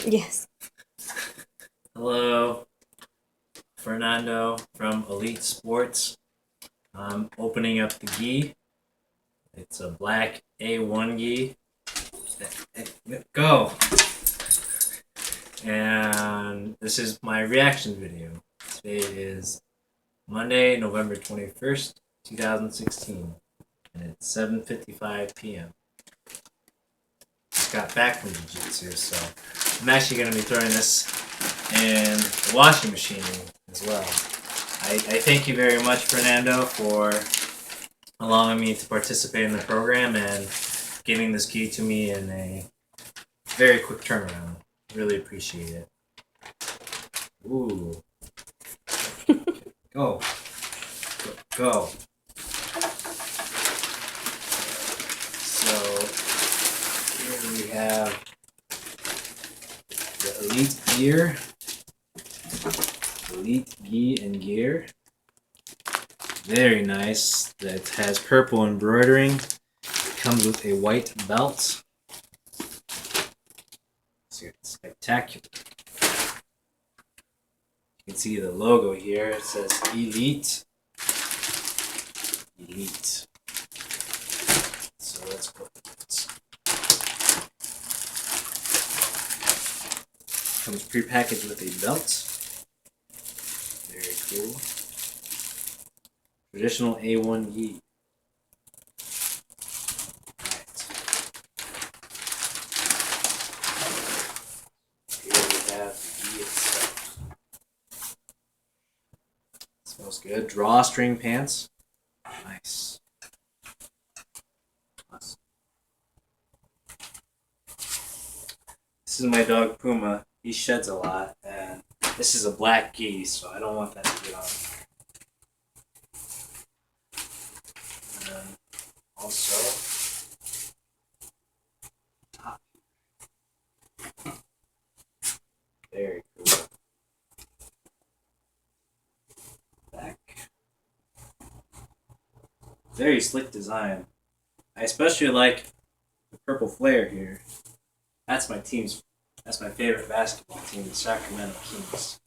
Yes. Hello, Fernando from Elite Sports. I'm opening up the gi. It's a black A1 gi. Go! And this is my reaction video. Today is Monday, November 21st, 2016. And it's 7:55 p.m. Just got back from jiu-jitsu, so I'm actually going to be throwing this in the washing machine as well. I thank you very much, Fernando, for allowing me to participate in the program and giving this key to me in a very quick turnaround. Really appreciate it. Ooh. Go. Go. So, here we have the Elite Gear. Elite Gi and Gear. Very nice. That has purple embroidering. It comes with a white belt. Spectacular. You can see the logo here. It says Elite. Elite. So let's go. Comes prepackaged with a belt. Very cool. Traditional A1 gi. Right. Here we have the gi itself. Smells good. Drawstring pants. Nice. Awesome. This is my dog Puma. He sheds a lot, and this is a black gi, so I don't want that to get on. And also, top. Very cool. Back. Very slick design. I especially like the purple flare here. That's my team's. That's my favorite basketball team, the Sacramento Kings.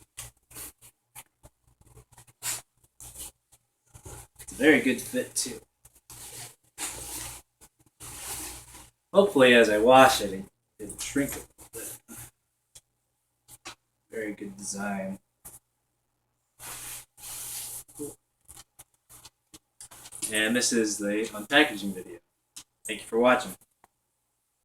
It's a very good fit too. Hopefully, as I wash it, it'll shrink a little bit. Very good design. Cool. And this is the unpackaging video. Thank you for watching.